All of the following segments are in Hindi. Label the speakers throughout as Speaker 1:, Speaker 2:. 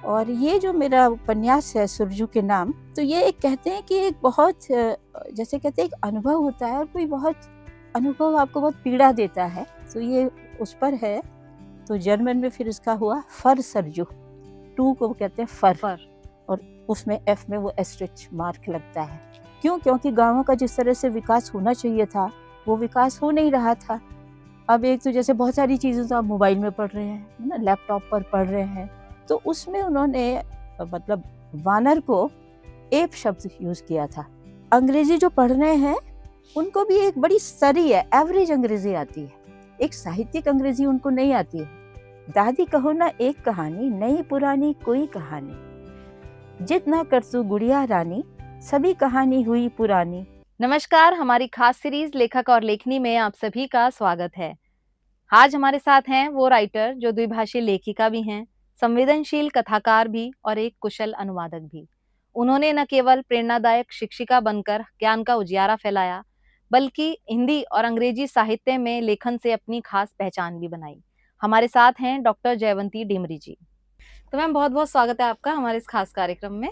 Speaker 1: और ये जो मेरा उपन्यास है सुरजू के नाम, तो ये एक कहते हैं कि एक बहुत जैसे कहते हैं एक अनुभव होता है और कोई बहुत अनुभव आपको बहुत पीड़ा देता है, तो ये उस पर है। तो जर्मन में फिर इसका हुआ फर सरजू, टू को कहते हैं फर, और उसमें एफ में वो एस्ट्रिच मार्क लगता है। क्यों? क्योंकि गाँवों का जिस तरह से विकास होना चाहिए था वो विकास हो नहीं रहा था। अब एक तो जैसे बहुत सारी चीज़ें तो आप मोबाइल में पढ़ रहे हैं, है ना, लैपटॉप पर पढ़ रहे हैं, तो उसमें उन्होंने मतलब वानर को एप शब्द यूज किया था। अंग्रेजी जो पढ़ रहे हैं उनको भी एक बड़ी सरी है, एवरेज अंग्रेजी आती है, एक साहित्यिक अंग्रेजी उनको नहीं आती है। दादी कहो ना एक कहानी, नई पुरानी कोई कहानी, जितना करसू गुड़िया रानी, सभी कहानी हुई पुरानी।
Speaker 2: नमस्कार, हमारी खास सीरीज लेखक और लेखनी में आप सभी का स्वागत है। आज हमारे साथ हैं वो राइटर जो द्विभाषी लेखिका भी हैं, संवेदनशील कथाकार भी और एक कुशल अनुवादक भी। उन्होंने न केवल प्रेरणादायक शिक्षिका बनकर ज्ञान का उजियारा फैलाया, बल्कि हिंदी और अंग्रेजी साहित्य में लेखन से अपनी खास पहचान भी बनाई। हमारे साथ हैं डॉक्टर जयवंती डिमरी जी। तो मैम, बहुत बहुत स्वागत है आपका हमारे इस खास कार्यक्रम में।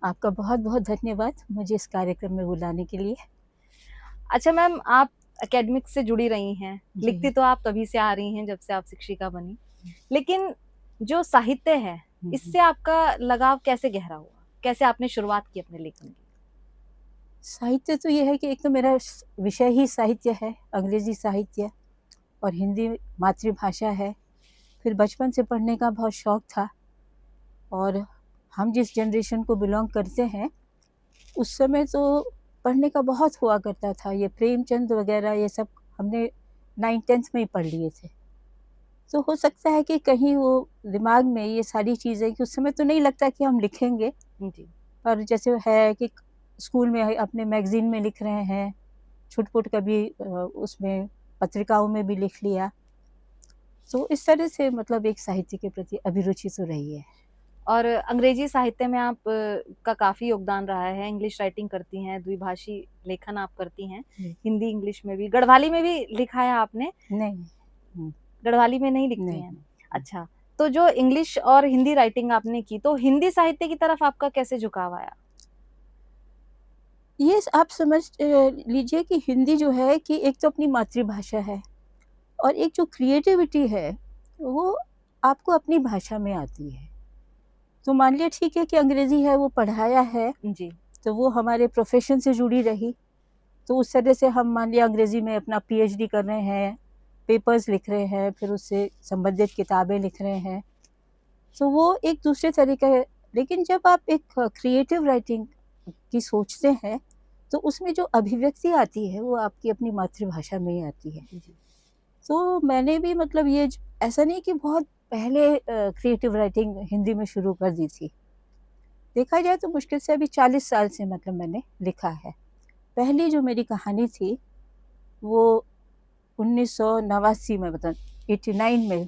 Speaker 1: आपका बहुत बहुत धन्यवाद मुझे इस कार्यक्रम में बुलाने के लिए।
Speaker 2: अच्छा मैम, आप एकेडमिक से जुड़ी रही हैं, लिखती तो आप तभी से आ रही हैं जब से आप शिक्षिका बनी, लेकिन जो साहित्य है इससे आपका लगाव कैसे गहरा हुआ? कैसे आपने शुरुआत की अपने लेखन की?
Speaker 1: साहित्य तो ये है कि एक तो मेरा विषय ही साहित्य है, अंग्रेजी साहित्य, और हिंदी मातृभाषा है। फिर बचपन से पढ़ने का बहुत शौक था, और हम जिस जनरेशन को बिलोंग करते हैं उस समय तो पढ़ने का बहुत हुआ करता था। ये प्रेमचंद वगैरह ये सब हमने 9th-10th में ही पढ़ लिए थे, तो हो सकता है कि कहीं वो दिमाग में ये सारी चीज़ें, कि उस समय तो नहीं लगता कि हम लिखेंगे
Speaker 2: जी।
Speaker 1: पर जैसे है कि स्कूल में अपने मैगजीन में लिख रहे हैं, छुट-पुट कभी उसमें पत्रिकाओं में भी लिख लिया, तो इस तरह से मतलब एक साहित्य के प्रति अभिरुचि तो रही है।
Speaker 2: और अंग्रेजी साहित्य में आप का काफी योगदान रहा है। इंग्लिश राइटिंग करती हैं, द्विभाषी लेखन आप करती हैं, हिंदी इंग्लिश में भी। गढ़वाली में भी लिखा है आपने?
Speaker 1: नहीं,
Speaker 2: गढ़वाली में नहीं लिखती
Speaker 1: नहीं।
Speaker 2: हैं। अच्छा, तो जो इंग्लिश और हिंदी राइटिंग आपने की, तो हिंदी साहित्य की तरफ आपका कैसे झुकाव आया?
Speaker 1: ये आप समझ लीजिए कि हिंदी जो है कि एक तो अपनी मातृभाषा है, और एक जो क्रिएटिविटी है वो आपको अपनी भाषा में आती है। तो मान लिया ठीक है कि अंग्रेजी है वो पढ़ाया है
Speaker 2: जी।
Speaker 1: तो वो हमारे प्रोफेशन से जुड़ी रही, तो उस तरह से हम मान लिया अंग्रेजी में अपना पीएचडी कर रहे हैं, पेपर्स लिख रहे हैं, फिर उससे संबंधित किताबें लिख रहे हैं, तो वो एक दूसरे तरीका है। लेकिन जब आप एक क्रिएटिव राइटिंग की सोचते हैं तो उसमें जो अभिव्यक्ति आती है वो आपकी अपनी मातृभाषा में ही आती है। तो मैंने भी मतलब ये ऐसा नहीं कि बहुत पहले क्रिएटिव राइटिंग हिंदी में शुरू कर दी थी। देखा जाए तो मुश्किल से अभी 40 साल से मतलब मैंने लिखा है। पहली जो मेरी कहानी थी वो 1989 में, मतलब 89 में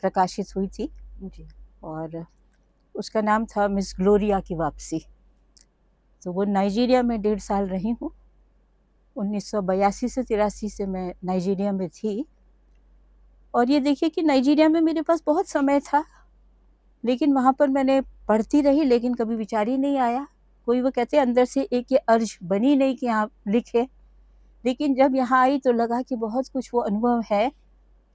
Speaker 1: प्रकाशित हुई थी
Speaker 2: जी।
Speaker 1: और उसका नाम था मिस ग्लोरिया की वापसी। तो वो नाइजीरिया में 1.5 साल रही हूँ। 1982 से 83 से मैं नाइजीरिया में थी, और ये देखिए कि नाइजीरिया में मेरे पास बहुत समय था, लेकिन वहाँ पर मैंने पढ़ती रही, लेकिन कभी विचार ही नहीं आया। कोई वो कहते हैं अंदर से एक ये अर्ज बनी नहीं कि आप लिखें, लेकिन जब यहाँ आई तो लगा कि बहुत कुछ वो अनुभव है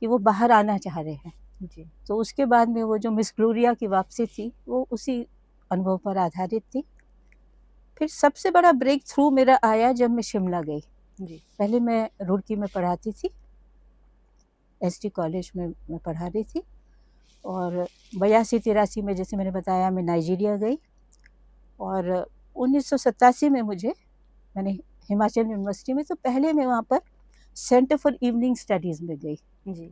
Speaker 1: कि वो बाहर आना चाह रहे हैं।
Speaker 2: जी।
Speaker 1: तो उसके बाद में वो जो मिस ग्लोरिया की वापसी थी वो उसी अनुभव पर आधारित थी। फिर सबसे बड़ा ब्रेक थ्रू मेरा आया जब मैं शिमला गई।
Speaker 2: जी।
Speaker 1: पहले मैं रुड़की में पढ़ाती थी, एसटी कॉलेज में मैं पढ़ा रही थी, और 82-83 में जैसे मैंने बताया मैं नाइजीरिया गई, और 1987 में मैंने हिमाचल यूनिवर्सिटी में, तो पहले मैं वहाँ पर सेंटर फॉर इवनिंग स्टडीज़ में गई।
Speaker 2: जी।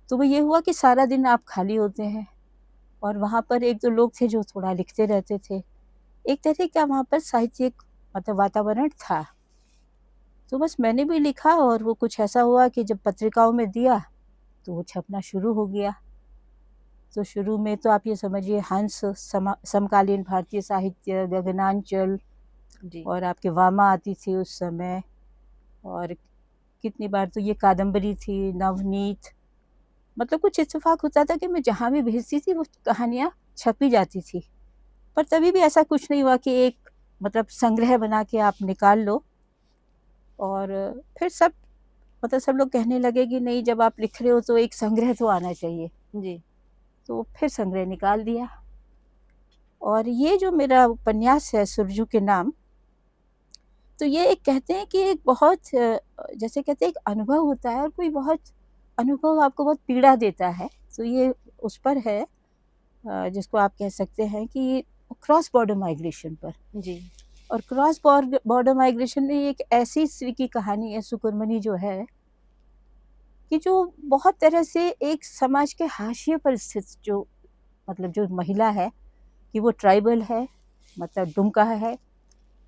Speaker 1: तो वो ये हुआ कि सारा दिन आप खाली होते हैं, और वहाँ पर एक दो लोग थे जो थोड़ा लिखते रहते थे, एक तरह का वहाँ पर साहित्यिक मतलब वातावरण था। तो बस मैंने भी लिखा, और वो कुछ ऐसा हुआ कि जब पत्रिकाओं में दिया तो वो छपना शुरू हो गया। तो शुरू में तो आप ये समझिए हंस, समकालीन भारतीय साहित्य, गगनांचल,
Speaker 2: जी।
Speaker 1: और आपके वामा आती थी उस समय, और कितनी बार तो ये कादम्बरी थी, नवनीत। मतलब कुछ इत्तेफाक होता था कि मैं जहाँ भी भेजती थी वो कहानियाँ छपी जाती थी। पर तभी भी ऐसा कुछ नहीं हुआ कि एक मतलब संग्रह बना के आप निकाल लो। और फिर सब लोग कहने लगे कि नहीं, जब आप लिख रहे हो तो एक संग्रह तो आना चाहिए।
Speaker 2: जी।
Speaker 1: तो फिर संग्रह निकाल दिया। और ये जो मेरा उपन्यास है सुरजू के नाम, तो ये एक कहते हैं कि एक बहुत जैसे कहते हैं एक अनुभव होता है, और कोई बहुत अनुभव आपको बहुत पीड़ा देता है। तो ये उस पर है, जिसको आप कह सकते हैं कि क्रॉस बॉर्डर माइग्रेशन पर।
Speaker 2: जी।
Speaker 1: और क्रॉस बॉर्डर माइग्रेशन में एक ऐसी स्त्री की कहानी है, सुकुरमनी जो है, कि जो बहुत तरह से एक समाज के हाशिए पर स्थित जो मतलब जो महिला है, कि वो ट्राइबल है, मतलब डुमका है,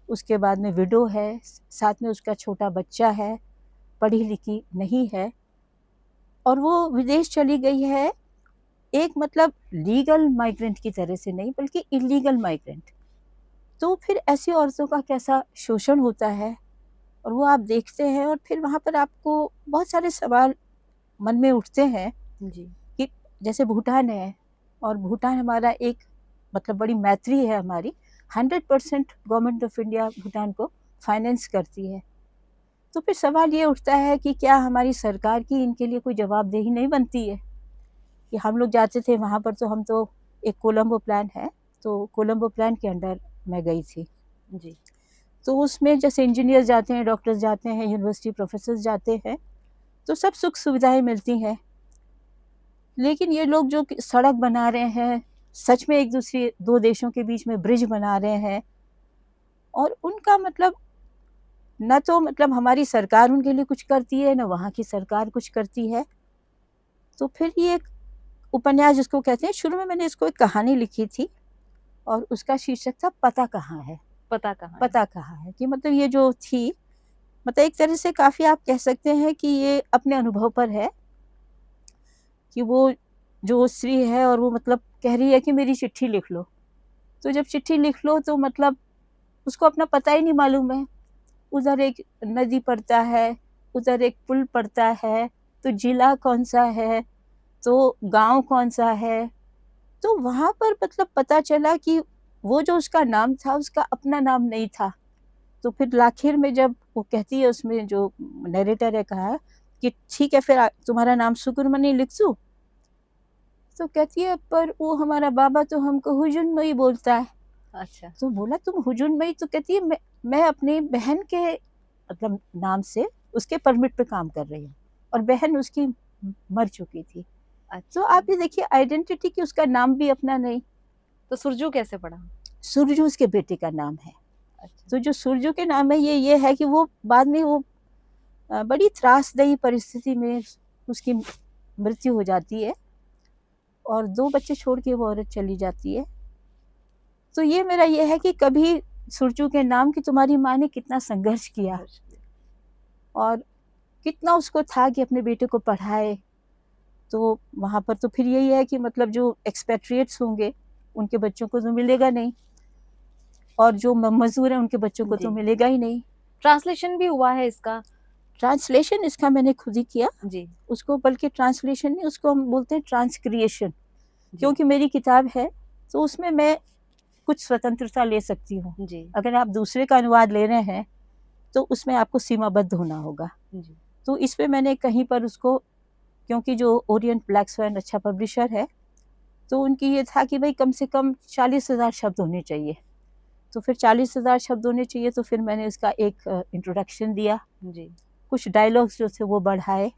Speaker 1: उसके बाद में विडो है, साथ में उसका छोटा बच्चा है, पढ़ी लिखी नहीं है, और वो विदेश चली गई है, एक मतलब लीगल माइग्रेंट की तरह से नहीं बल्कि इलीगल माइग्रेंट। तो फिर ऐसी औरतों का कैसा शोषण होता है, और वो आप देखते हैं, और फिर वहाँ पर आपको बहुत सारे सवाल मन में उठते हैं
Speaker 2: जी।
Speaker 1: कि जैसे भूटान है, और भूटान हमारा एक मतलब बड़ी मैत्री है हमारी, 100% गवर्नमेंट ऑफ इंडिया भूटान को फाइनेंस करती है। तो फिर सवाल ये उठता है कि क्या हमारी सरकार की इनके लिए कोई जवाबदेही नहीं बनती है? कि हम लोग जाते थे वहाँ पर, तो हम तो एक कोलंबो प्लान है, तो कोलंबो प्लान के अंडर मैं गई थी।
Speaker 2: जी।
Speaker 1: तो उसमें जैसे इंजीनियर्स जाते हैं, डॉक्टर्स जाते हैं, यूनिवर्सिटी प्रोफेसर्स जाते हैं, तो सब सुख सुविधाएं मिलती हैं। लेकिन ये लोग जो सड़क बना रहे हैं, सच में एक दूसरे दो देशों के बीच में ब्रिज बना रहे हैं, और उनका मतलब न तो मतलब हमारी सरकार उनके लिए कुछ करती है, न वहाँ की सरकार कुछ करती है। तो फिर ये एक उपन्यास जिसको कहते हैं, शुरू में मैंने इसको एक कहानी लिखी थी, और उसका शीर्षक था पता कहाँ है।
Speaker 2: पता कहाँ है?
Speaker 1: पता कहाँ है, कि मतलब ये जो थी, मतलब एक तरह से काफ़ी आप कह सकते हैं कि ये अपने अनुभव पर है, कि वो जो स्त्री है, और वो मतलब कह रही है कि मेरी चिट्ठी लिख लो। तो जब चिट्ठी लिख लो तो मतलब उसको अपना पता ही नहीं मालूम है। उधर एक नदी पड़ता है, उधर एक पुल पड़ता है, तो जिला कौन सा है, तो गांव कौन सा है। तो वहाँ पर मतलब पता चला कि वो जो उसका नाम था, उसका अपना नाम नहीं था। तो फिर आखिर में जब वो कहती है, उसमें जो नरेटर है कहा कि ठीक है, फिर तुम्हारा नाम सुकुरमनी लिख दूं? तो कहती है पर वो हमारा बाबा तो हमको हुजुनमई बोलता है।
Speaker 2: अच्छा।
Speaker 1: तो बोला तुम हुजुनमई? तो कहती है मैं अपनी बहन के मतलब नाम से उसके परमिट पे काम कर रही हूँ, और बहन उसकी मर चुकी थी।
Speaker 2: अच्छा।
Speaker 1: तो आप ये देखिए आइडेंटिटी की, उसका नाम भी अपना नहीं।
Speaker 2: तो सुरजू कैसे पढ़ा?
Speaker 1: सुरजू उसके बेटे का नाम है।
Speaker 2: अच्छा।
Speaker 1: तो जो सुरजू के नाम है, ये है कि वो बाद में वो बड़ी त्रासदायी परिस्थिति में उसकी मृत्यु हो जाती है, और 2 बच्चे छोड़ के वो औरत चली जाती है। तो ये मेरा ये है कि कभी सुरजू के नाम की तुम्हारी माँ ने कितना संघर्ष किया, और कितना उसको था कि अपने बेटे को पढ़ाए। तो वहाँ पर तो फिर यही है कि मतलब जो एक्सपेट्रिएट्स होंगे उनके बच्चों को तो मिलेगा नहीं, और जो मजदूर हैं उनके बच्चों को तो
Speaker 2: जी।
Speaker 1: मिलेगा ही नहीं।
Speaker 2: ट्रांसलेशन भी हुआ है इसका?
Speaker 1: ट्रांसलेशन इसका मैंने खुद ही किया।
Speaker 2: जी।
Speaker 1: उसको बल्कि ट्रांसलेशन नहीं, उसको हम बोलते हैं ट्रांसक्रिएशन,
Speaker 2: जी।
Speaker 1: क्योंकि मेरी किताब है तो उसमें मैं कुछ स्वतंत्रता ले सकती हूँ।
Speaker 2: जी।
Speaker 1: अगर आप दूसरे का अनुवाद ले रहे हैं तो उसमें आपको सीमाबद्ध होना होगा।
Speaker 2: जी।
Speaker 1: तो इस पे मैंने कहीं पर उसको, क्योंकि जो ओरिएंट ब्लैक स्वैन अच्छा पब्लिशर है, तो उनकी ये था कि भाई कम से कम 40,000 शब्द होने चाहिए। तो फिर 40,000 शब्द होने चाहिए, तो फिर मैंने इसका एक इंट्रोडक्शन दिया,
Speaker 2: जी।
Speaker 1: कुछ डायलॉग्स जो थे वो बढ़ाए,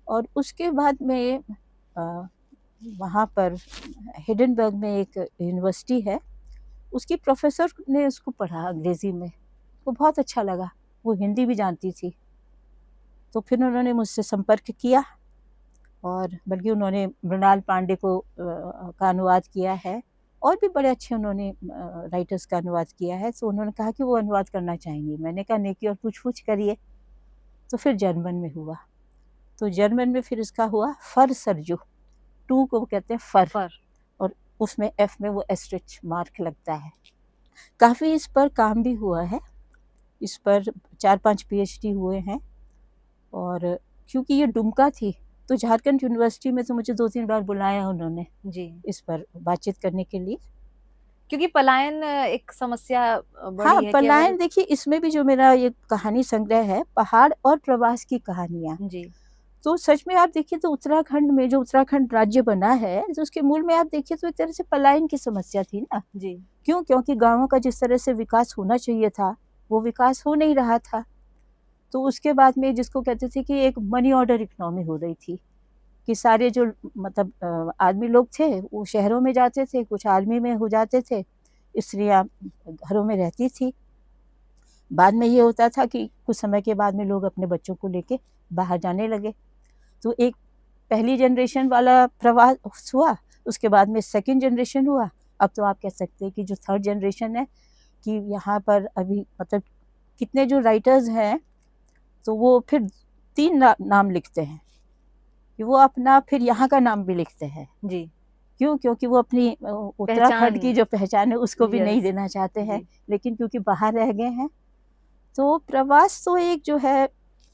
Speaker 1: और उसके बाद में वहाँ पर हिडनबर्ग में एक यूनिवर्सिटी है, उसकी प्रोफेसर ने उसको पढ़ा अंग्रेज़ी में, वो बहुत अच्छा लगा, वो हिंदी भी जानती थी। तो फिर उन्होंने मुझसे संपर्क किया, और बल्कि उन्होंने मृणाल पांडे को का अनुवाद किया है, और भी बड़े अच्छे उन्होंने राइटर्स का अनुवाद किया है। तो उन्होंने कहा कि वो अनुवाद करना चाहेंगी। मैंने कहा नेकी और पूछ-पूछ करिए। तो फिर जर्मन में हुआ। तो जर्मन में फिर इसका हुआ फर सरजू, 2 को कहते हैं फर,
Speaker 2: फर।
Speaker 1: और उसमें एफ में वो एस्ट्रिच मार्क लगता है। काफ़ी इस पर काम भी हुआ है, इस पर 4-5 पीएचडी हुए हैं, और क्योंकि ये डुमका थी, तो झारखंड यूनिवर्सिटी में तो मुझे 2-3 बार बुलाया उन्होंने
Speaker 2: जी,
Speaker 1: इस पर बातचीत करने के लिए।
Speaker 2: क्योंकि पलायन एक समस्या बड़ी
Speaker 1: हाँ,
Speaker 2: है कि अगर
Speaker 1: पलायन देखिए, इसमें भी जो मेरा ये कहानी संग्रह है, पहाड़ और प्रवास की कहानियाँ।
Speaker 2: जी,
Speaker 1: तो सच में आप देखिए तो उत्तराखंड में जो उत्तराखंड राज्य बना है, तो उसके मूल में आप देखिए तो एक तरह से पलायन की समस्या थी ना।
Speaker 2: जी,
Speaker 1: क्यों? क्योंकि गाँवों का जिस तरह से विकास होना चाहिए था, वो विकास हो नहीं रहा था। तो उसके बाद में जिसको कहते थे कि एक मनी ऑर्डर इकोनॉमी हो रही थी, कि सारे जो मतलब आदमी लोग थे, वो शहरों में जाते थे, कुछ आर्मी में हो जाते थे, स्त्रियाँ घरों में रहती थी। बाद में ये होता था कि कुछ समय के बाद में लोग अपने बच्चों को लेके बाहर जाने लगे। तो एक पहली जनरेशन वाला प्रवास हुआ, उसके बाद में सेकंड जनरेशन हुआ। अब तो आप कह सकते हैं कि जो थर्ड जनरेशन है, कि यहाँ पर अभी मतलब कितने जो राइटर्स हैं, तो वो फिर 3 नाम लिखते हैं, कि वो अपना फिर यहाँ का नाम भी लिखते हैं।
Speaker 2: जी,
Speaker 1: क्यों? क्योंकि वो अपनी उत्तराखंड की
Speaker 2: पहचान,
Speaker 1: जो पहचान है उसको भी नहीं
Speaker 2: यस,
Speaker 1: देना चाहते हैं,
Speaker 2: जी,
Speaker 1: लेकिन क्योंकि बाहर रह गए हैं। तो प्रवास तो एक जो है,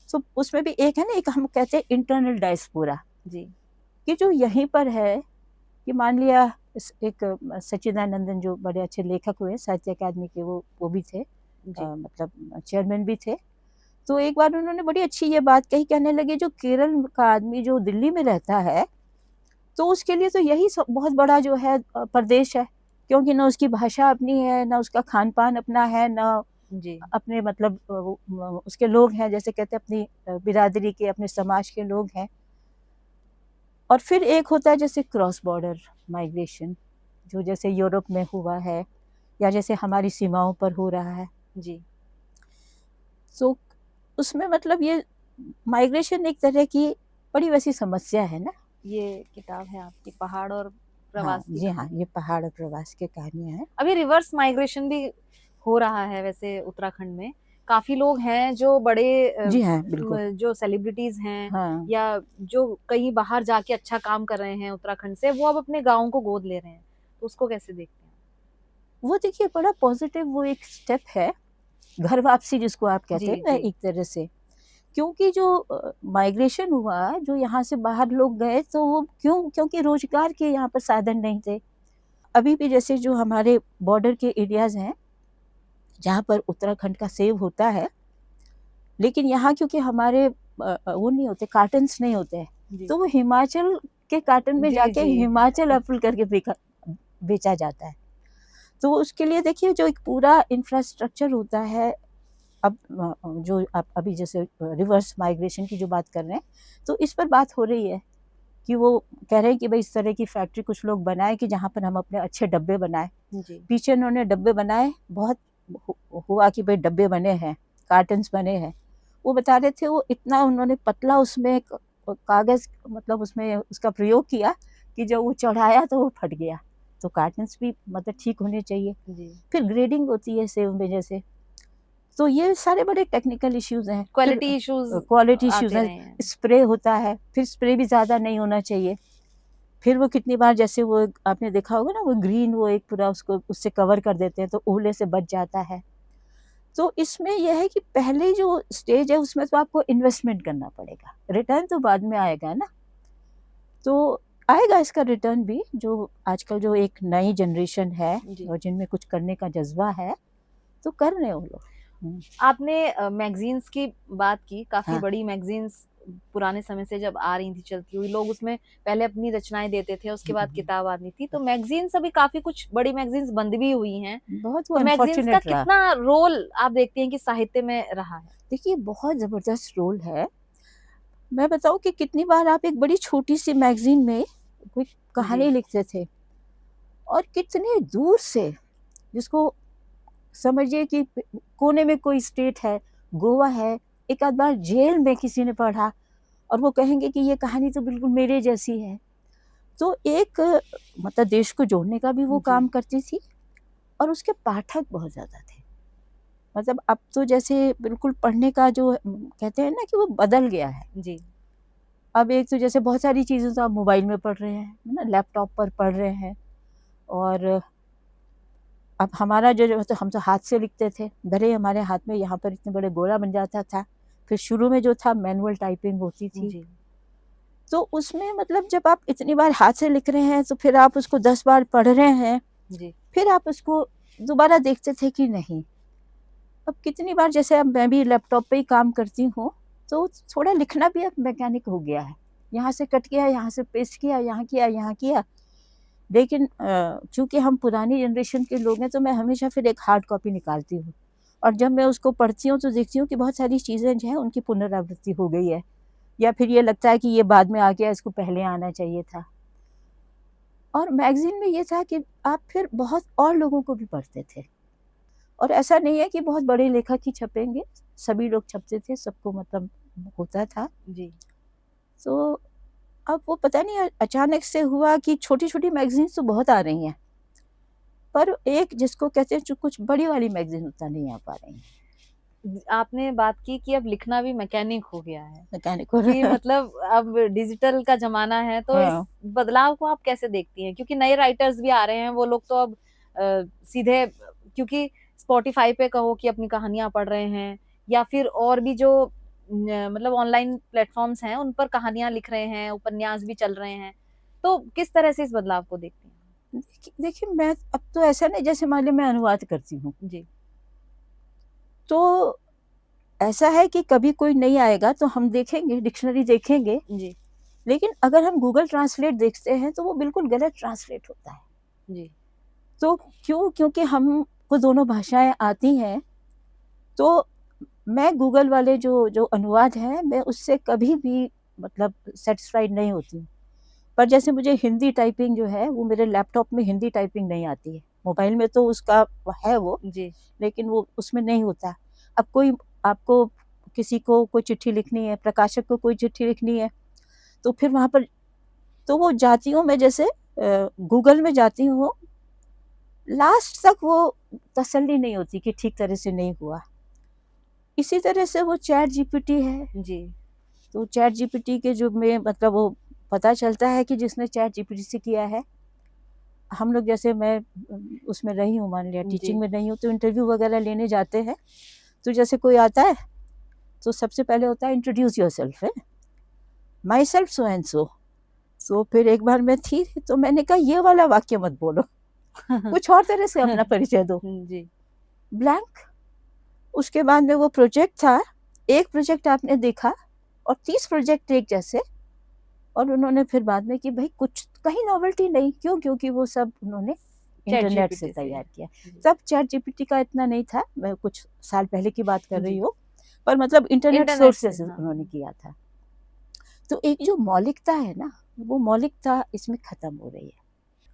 Speaker 1: तो उसमें भी एक है ना, एक हम कहते हैं इंटरनल डायस्पोरा,
Speaker 2: जी,
Speaker 1: कि जो यहीं पर है, कि मान लिया एक सच्चिदानंदन जो बड़े अच्छे लेखक हुए साहित्य अकादमी के, वो भी थे,
Speaker 2: जी,
Speaker 1: मतलब चेयरमैन भी थे। तो एक बार उन्होंने बड़ी अच्छी ये बात कही, कहने लगे जो केरल का आदमी जो दिल्ली में रहता है, तो उसके लिए तो यही बहुत बड़ा जो है प्रदेश है, क्योंकि ना उसकी भाषा अपनी है, ना उसका खान पान अपना है, ना
Speaker 2: जी,
Speaker 1: अपने मतलब उसके लोग हैं, जैसे कहते हैं अपनी बिरादरी के, अपने समाज के लोग हैं। और फिर एक होता है जैसे क्रॉस बॉर्डर माइग्रेशन, जो जैसे यूरोप में हुआ है, या जैसे हमारी सीमाओं पर हो रहा है।
Speaker 2: जी,
Speaker 1: तो उसमें मतलब ये माइग्रेशन एक तरह की बड़ी वैसी समस्या है ना।
Speaker 2: ये किताब है आपकी पहाड़ और
Speaker 1: हाँ
Speaker 2: प्रवास की
Speaker 1: जी, हाँ,
Speaker 2: कहानी।
Speaker 1: ये पहाड़ और प्रवास की कहानियां हैं।
Speaker 2: अभी रिवर्स माइग्रेशन भी हो रहा है वैसे उत्तराखंड में। काफ़ी लोग हैं जो बड़े
Speaker 1: जी हाँ, बिल्कुल।
Speaker 2: जो सेलिब्रिटीज़ हैं
Speaker 1: हाँ,
Speaker 2: या जो कहीं बाहर जाके अच्छा काम कर रहे हैं उत्तराखंड से, वो अब अपने गाँव को गोद ले रहे हैं। तो उसको कैसे देखते हैं?
Speaker 1: वो देखिए बड़ा पॉजिटिव वो एक स्टेप है, घर वापसी जिसको आप कहते
Speaker 2: जी,
Speaker 1: हैं ना
Speaker 2: जी,
Speaker 1: एक तरह से। क्योंकि जो माइग्रेशन हुआ, जो यहाँ से बाहर लोग गए, तो वो क्यों? क्योंकि रोजगार के यहाँ पर साधन नहीं थे। अभी भी जैसे जो हमारे बॉर्डर के एरियाज हैं, जहाँ पर उत्तराखंड का सेव होता है, लेकिन यहाँ क्योंकि हमारे वो नहीं होते, कार्टन्स नहीं होते हैं,
Speaker 2: जी,
Speaker 1: तो वो हिमाचल के कार्टन में
Speaker 2: जी,
Speaker 1: जाके
Speaker 2: जी,
Speaker 1: हिमाचल एप्पल करके बेचा जाता है। तो उसके लिए देखिए जो एक पूरा इंफ्रास्ट्रक्चर होता है। अब जो आप अभी जैसे रिवर्स माइग्रेशन की जो बात कर रहे हैं, तो इस पर बात हो रही है, कि वो कह रहे हैं कि भाई इस तरह की फैक्ट्री कुछ लोग बनाए, कि जहाँ पर हम अपने अच्छे डब्बे बनाए।
Speaker 2: जी,
Speaker 1: पीछे उन्होंने डब्बे बनाए, बहुत हुआ कि भाई डब्बे बने हैं, कार्टन्स बने हैं। वो बता रहे थे वो इतना उन्होंने पतला उसमें कागज मतलब उसमें उसका प्रयोग किया, कि जब वो चढ़ाया तो वो फट गया। तो कार्टन्स भी मतलब ठीक होने चाहिए।
Speaker 2: जी।
Speaker 1: फिर ग्रेडिंग होती है सेव में जैसे, तो ये सारे बड़े टेक्निकल इश्यूज हैं। फिर
Speaker 2: क्वालिटी इश्यूज़
Speaker 1: क्वालिटी इश्यूज
Speaker 2: आते
Speaker 1: हैं।
Speaker 2: रहे हैं।
Speaker 1: स्प्रे होता है, फिर स्प्रे भी ज़्यादा नहीं होना चाहिए। फिर वो कितनी बार जैसे वो आपने देखा होगा ना, वो ग्रीन वो एक पूरा उसको उससे कवर कर देते हैं, तो ओले से बच जाता है। तो इसमें यह है कि पहले जो स्टेज है उसमें तो आपको इन्वेस्टमेंट करना पड़ेगा, रिटर्न तो बाद में आएगा ना। तो आएगा इसका रिटर्न भी, जो आजकल जो एक नई जनरेशन है
Speaker 2: जी।
Speaker 1: और जिनमें कुछ करने का जज्बा है, तो कर रहे हैं वो लोग।
Speaker 2: आपने मैगज़ीन्स की बात की, काफ़ी
Speaker 1: हाँ,
Speaker 2: बड़ी मैगज़ीन्स पुराने समय से जब आ रही थी चलती हुई, लोग उसमें पहले अपनी रचनाएँ देते थे, उसके बाद किताब आती थी। तो मैगज़ीन्स अभी काफ़ी कुछ बड़ी मैगज़ीन्स बंद भी हुई हैं।
Speaker 1: बहुत वो
Speaker 2: तो मैगज़ीन्स का
Speaker 1: अनफॉर्चुनेट रहा।
Speaker 2: कितना रोल आप देखती हैं कि साहित्य में रहा है?
Speaker 1: देखिए बहुत ज़बरदस्त रोल है। मैं बताऊँ कि कितनी बार आप एक बड़ी छोटी-सी मैगज़ीन में कोई
Speaker 2: जी,
Speaker 1: कहानी लिखते थे, और कितने दूर से, जिसको समझिए कि कोने में कोई स्टेट है, गोवा है, एक आध बार जेल में किसी ने पढ़ा, और वो कहेंगे कि ये कहानी तो बिल्कुल मेरे जैसी है। तो एक मतलब देश को जोड़ने का भी वो
Speaker 2: जी,
Speaker 1: काम करती थी, और उसके पाठक बहुत ज़्यादा थे। मतलब अब तो जैसे बिल्कुल पढ़ने का जो कहते हैं ना कि वो बदल गया है।
Speaker 2: जी,
Speaker 1: अब एक तो जैसे बहुत सारी चीज़ें तो आप मोबाइल में पढ़ रहे हैं, है ना? लैपटॉप पर पढ़ रहे हैं। और अब हमारा जो तो हम तो हाथ से लिखते थे, भले ही हमारे हाथ में यहाँ पर इतने बड़े गोला बन जाता था। फिर शुरू में जो था मैनुअल टाइपिंग होती थी।
Speaker 2: जी,
Speaker 1: तो उसमें मतलब जब आप इतनी बार हाथ से लिख रहे हैं तो फिर आप उसको 10 बार पढ़ रहे हैं,
Speaker 2: जी
Speaker 1: फिर आप उसको दोबारा देखते थे कि नहीं। अब कितनी बार, जैसे अब मैं भी लैपटॉप पे ही काम करती हूँ, तो थोड़ा लिखना भी अब मैकेनिक हो गया है। यहाँ से कट किया, यहाँ से पेस्ट किया, यहाँ किया, यहाँ किया। लेकिन चूँकि हम पुरानी जनरेशन के लोग हैं, तो मैं हमेशा फिर एक हार्ड कॉपी निकालती हूँ, और जब मैं उसको पढ़ती हूँ तो देखती हूँ कि बहुत सारी चीज़ें जो हैं उनकी पुनरावृत्ति हो गई है, या फिर ये लगता है कि ये बाद में आ गया, इसको पहले आना चाहिए था। और मैगज़ीन में ये था कि आप फिर बहुत और लोगों को भी पढ़ते थे, और ऐसा नहीं है कि बहुत बड़े लेखक ही छपेंगे, सभी लोग छपते थे, सबको मतलब होता था।
Speaker 2: जी
Speaker 1: तो अब वो पता नहीं अचानक से हुआ कि छोटी-छोटी मैगज़ीन्स तो बहुत आ रही हैं, पर एक जिसको कहते हैं जो कुछ बड़ी वाली मैगज़ीन उतना नहीं आ पा रही हैं।
Speaker 2: आपने बात की कि अब लिखना भी मैकेनिक हो गया है
Speaker 1: मैकेनिक हो
Speaker 2: कि
Speaker 1: रहा है।
Speaker 2: मतलब अब डिजिटल का जमाना है, तो इस
Speaker 1: हाँ।
Speaker 2: बदलाव को आप कैसे देखती हैं? क्योंकि नए राइटर्स भी आ रहे हैं, वो लोग तो अब सीधे, क्योंकि स्पॉटिफाई पे कहो कि अपनी कहानियां पढ़ रहे हैं, या फिर और भी जो मतलब ऑनलाइन प्लेटफॉर्म्स हैं उन पर कहानियां लिख रहे हैं, उपन्यास भी चल रहे हैं। तो किस तरह से इस बदलाव को देखती हैं?
Speaker 1: देखिए मैं अब तो ऐसा नहीं, जैसे मान लीजिए मैं अनुवाद करती हूँ,
Speaker 2: जी
Speaker 1: तो ऐसा है कि कभी कोई नहीं आएगा तो हम देखेंगे, डिक्शनरी देखेंगे,
Speaker 2: जी
Speaker 1: लेकिन अगर हम गूगल ट्रांसलेट देखते हैं तो वो बिल्कुल गलत ट्रांसलेट होता है।
Speaker 2: जी
Speaker 1: तो क्यों? क्योंकि हमको दोनों भाषाएँ आती हैं, तो मैं गूगल वाले जो जो अनुवाद हैं, मैं उससे कभी भी मतलब सैटिस्फाइड नहीं होती हूँ। पर जैसे मुझे हिंदी टाइपिंग जो है, वो मेरे लैपटॉप में हिंदी टाइपिंग नहीं आती है। मोबाइल में तो उसका है वो,
Speaker 2: जी
Speaker 1: लेकिन वो उसमें नहीं होता। अब कोई आपको किसी को कोई चिट्ठी लिखनी है, प्रकाशक को कोई चिट्ठी लिखनी है, तो फिर वहाँ पर तो वो जाती हूँ मैं, जैसे गूगल में जाती हूँ, लास्ट तक वो तसल्ली नहीं होती कि ठीक तरह से नहीं हुआ। इसी तरह से वो चैट जीपीटी है,
Speaker 2: जी
Speaker 1: तो चैट जीपीटी के जो में मतलब वो पता चलता है कि जिसने चैट जीपीटी से किया है। हम लोग जैसे मैं उसमें रही हूँ, मान लिया
Speaker 2: जी
Speaker 1: टीचिंग में रही हूँ, तो इंटरव्यू वगैरह लेने जाते हैं, तो जैसे कोई आता है तो सबसे पहले होता है इंट्रोड्यूस योरसेल्फ, है my self so and so. तो फिर एक बार मैं थी, तो मैंने कहा ये वाला वाक्य मत बोलो, कुछ और तरह से अपना परिचय दो,
Speaker 2: जी
Speaker 1: ब्लैंक। उसके बाद में वो प्रोजेक्ट था, एक प्रोजेक्ट आपने देखा और 30 प्रोजेक्ट एक जैसे, और उन्होंने फिर बाद में कि भाई कुछ कहीं नॉवेल्टी नहीं, क्यों? क्योंकि वो सब उन्होंने
Speaker 2: चैट
Speaker 1: इंटरनेट से
Speaker 2: जीपीटी से।
Speaker 1: तैयार किया।
Speaker 2: जी।
Speaker 1: तब चैट जीपीटी का इतना नहीं था, मैं कुछ साल पहले की बात कर रही
Speaker 2: जी
Speaker 1: हूँ, पर मतलब इंटरनेट
Speaker 2: इंटरनेट
Speaker 1: सोर्स
Speaker 2: से,
Speaker 1: से
Speaker 2: हाँ।
Speaker 1: उन्होंने किया था। तो एक जो मौलिकता है ना, वो मौलिकता इसमें खत्म हो रही है।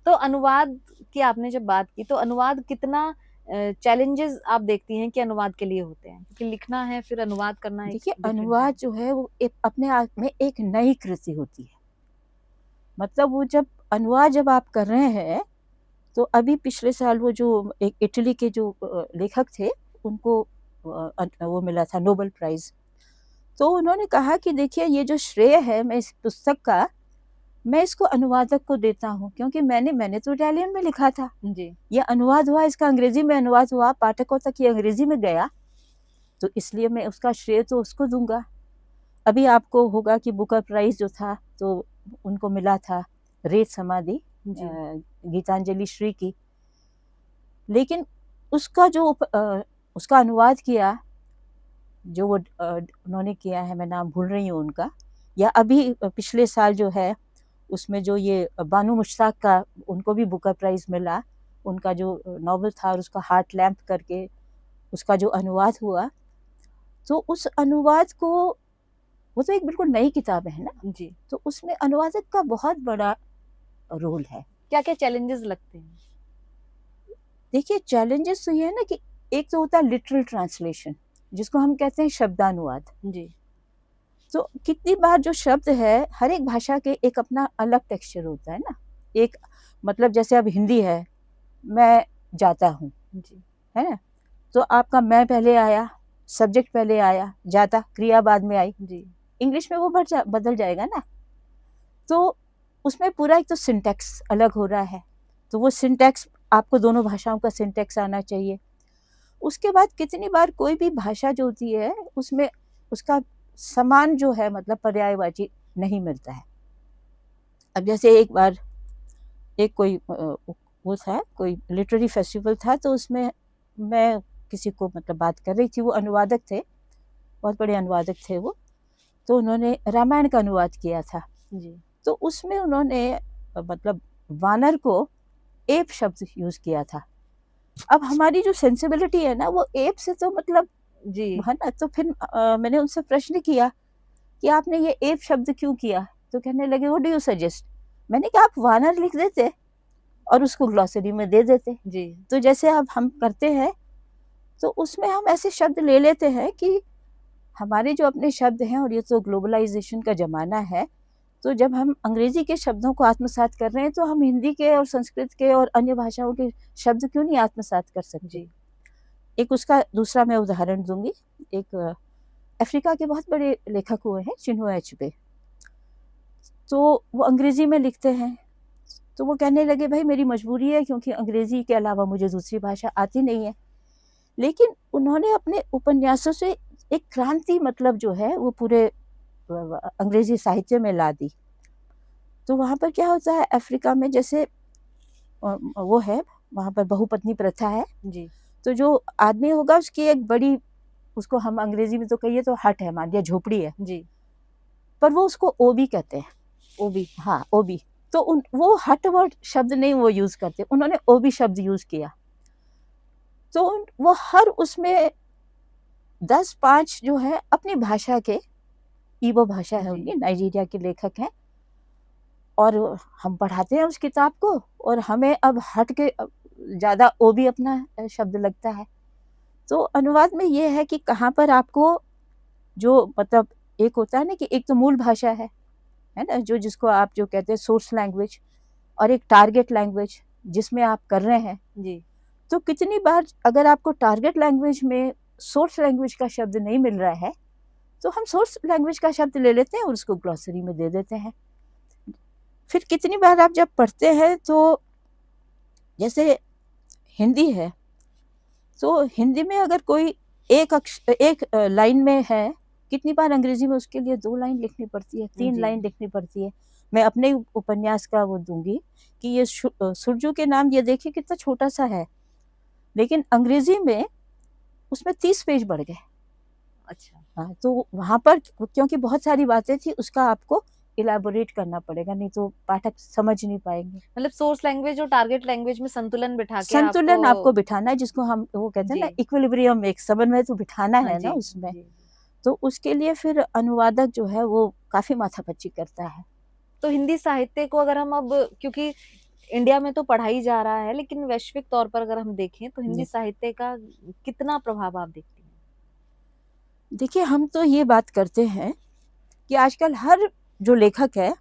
Speaker 2: तो अनुवाद की आपने जब बात की, तो अनुवाद कितना चैलेंजेस आप देखती हैं कि अनुवाद के लिए होते हैं? क्योंकि लिखना है फिर अनुवाद करना एक
Speaker 1: देखिए
Speaker 2: डिफरेंट है।
Speaker 1: अनुवाद जो है वो एक अपने आप में एक नई कृति होती है। मतलब वो जब अनुवाद जब आप कर रहे हैं, तो अभी पिछले साल वो जो एक इटली के जो लेखक थे, उनको वो मिला था नोबेल प्राइज़। तो उन्होंने कहा कि देखिए ये जो श्रेय है मैं इस पुस्तक का, मैं इसको अनुवादक को देता हूँ, क्योंकि मैंने तो इटालियन में लिखा था।
Speaker 2: जी
Speaker 1: ये अनुवाद हुआ, इसका अंग्रेज़ी में अनुवाद हुआ, पाठकों तक ये अंग्रेज़ी में गया, तो इसलिए मैं उसका श्रेय तो उसको दूँगा। अभी आपको होगा कि बुकर प्राइज़ जो था, तो उनको मिला था रेत समाधि,
Speaker 2: जी
Speaker 1: गीतांजलि श्री की। लेकिन उसका जो उसका अनुवाद किया, जो वो उन्होंने किया है, मैं नाम भूल रही हूँ उनका, या अभी पिछले साल जो है, उसमें जो ये बानू मुश्ताक का, उनको भी बुकर प्राइज़ मिला। उनका जो नॉवल था और उसका हार्ट लैम्प करके उसका जो अनुवाद हुआ, तो उस अनुवाद को, वो तो एक बिल्कुल नई किताब है ना,
Speaker 2: जी
Speaker 1: तो उसमें अनुवादक का बहुत बड़ा रोल है।
Speaker 2: क्या क्या चैलेंजेस लगते हैं?
Speaker 1: देखिए चैलेंजेस तो ये है ना कि एक तो होता है लिटरल ट्रांसलेशन, जिसको हम कहते हैं शब्दानुवाद।
Speaker 2: जी
Speaker 1: तो कितनी बार जो शब्द है, हर एक भाषा के एक अपना अलग टेक्सचर होता है ना। एक मतलब जैसे अब हिंदी है, मैं जाता हूँ,
Speaker 2: जी
Speaker 1: है ना? तो आपका मैं पहले आया, सब्जेक्ट पहले आया, जाता क्रिया बाद में आई।
Speaker 2: जी
Speaker 1: इंग्लिश में वो बदल जाएगा ना। तो उसमें पूरा एक तो सिंटैक्स अलग हो रहा है, तो वो सिंटैक्स आपको दोनों भाषाओं का सिंटैक्स आना चाहिए। उसके बाद कितनी बार कोई भी भाषा जो होती है, उसमें उसका समान जो है मतलब पर्यायवाची नहीं मिलता है। अब जैसे एक बार एक कोई वो था, कोई लिटरेरी फेस्टिवल था, तो उसमें मैं किसी को मतलब बात कर रही थी, वो अनुवादक थे, बहुत बड़े अनुवादक थे वो, तो उन्होंने रामायण का अनुवाद किया था
Speaker 2: जी
Speaker 1: तो उसमें उन्होंने मतलब वानर को एप शब्द यूज किया था। अब हमारी जो सेंसिबिलिटी है ना वो एप से तो मतलब
Speaker 2: जी
Speaker 1: है ना, तो फिर मैंने उनसे प्रश्न किया कि आपने ये एप शब्द क्यों किया, तो कहने लगे व्हाट डू यू सजेस्ट। मैंने कहा आप वानर लिख देते और उसको ग्लॉसरी में दे देते।
Speaker 2: जी
Speaker 1: तो जैसे अब हम करते हैं तो उसमें हम ऐसे शब्द ले लेते हैं कि हमारे जो अपने शब्द हैं, और ये तो ग्लोबलाइजेशन का जमाना है, तो जब हम अंग्रेजी के शब्दों को आत्मसात कर रहे हैं तो हम हिंदी के और संस्कृत के और अन्य भाषाओं के शब्द क्यों नहीं आत्मसात कर सकते।
Speaker 2: जी
Speaker 1: एक उसका दूसरा मैं उदाहरण दूंगी। एक अफ्रीका के बहुत बड़े लेखक हुए हैं चिन्हो एचबे, तो वो अंग्रेजी में लिखते हैं। तो वो कहने लगे भाई मेरी मजबूरी है क्योंकि अंग्रेजी के अलावा मुझे दूसरी भाषा आती नहीं है। लेकिन उन्होंने अपने उपन्यासों से एक क्रांति मतलब जो है वो पूरे अंग्रेजी साहित्य में ला दी। तो वहाँ पर क्या होता है अफ्रीका में, जैसे वो है वहाँ पर बहुपत्नी प्रथा है।
Speaker 2: जी
Speaker 1: तो जो आदमी होगा उसकी एक बड़ी, उसको हम अंग्रेजी में तो कहिए तो हट है, मान लिया झोपड़ी है,
Speaker 2: जी
Speaker 1: पर वो उसको ओबी कहते हैं।
Speaker 2: ओबी
Speaker 1: हाँ ओबी। तो वो हट वर्ड शब्द नहीं वो यूज करते, उन्होंने ओबी शब्द यूज किया। तो वो हर उसमें 10-5 जो है अपनी भाषा के, इबो भाषा है उनकी, नाइजीरिया के लेखक हैं, और हम पढ़ाते हैं उस किताब को, और हमें अब हट के ज्यादा ओबी अपना शब्द लगता है। तो अनुवाद में ये है कि कहाँ पर आपको जो मतलब एक होता है ना कि एक तो मूल भाषा है ना, जो जिसको आप जो कहते हैं सोर्स लैंग्वेज, और एक टारगेट लैंग्वेज जिसमें आप कर रहे हैं।
Speaker 2: जी
Speaker 1: तो कितनी बार अगर आपको टारगेट लैंग्वेज में सोर्स लैंग्वेज का शब्द नहीं मिल रहा है तो हम सोर्स लैंग्वेज का शब्द ले लेते हैं और उसको ग्लॉसरी में दे देते हैं। फिर कितनी बार आप जब पढ़ते हैं तो जैसे हिंदी है, तो हिंदी में अगर कोई एक लाइन में है, कितनी बार अंग्रेजी में उसके लिए 2 लाइन लिखनी पड़ती है, 3 लाइन लिखनी पड़ती है। मैं अपने उपन्यास का वो दूंगी कि ये सुरजू के नाम, ये देखिए कितना छोटा सा है, लेकिन अंग्रेजी में उसमें 30 पेज बढ़ गए।
Speaker 2: अच्छा
Speaker 1: हाँ, तो वहां पर क्योंकि बहुत सारी बातें थी, उसका आपको इलाबोरेट करना पड़ेगा, नहीं तो पाठक समझ नहीं पाएंगे।
Speaker 2: मतलब सोर्स लैंग्वेज और टारगेट लैंग्वेज में संतुलन बिठा के
Speaker 1: संतुलन आपको बिठाना है, जिसको हम वो कहते हैं ना इक्विलिब्रियम, एक समन्वय तो बिठाना है ना उसमें। तो उसके लिए फिर अनुवादक जो है वो काफी माथापच्ची करता है।
Speaker 2: तो हिंदी साहित्य को अगर हम अब, क्योंकि इंडिया में तो पढ़ा ही जा रहा है, लेकिन वैश्विक तौर पर अगर हम देखें तो हिंदी साहित्य का कितना प्रभाव आप देखती हैं?
Speaker 1: देखिए हम तो ये बात करते हैं कि आजकल हर जो लेखक है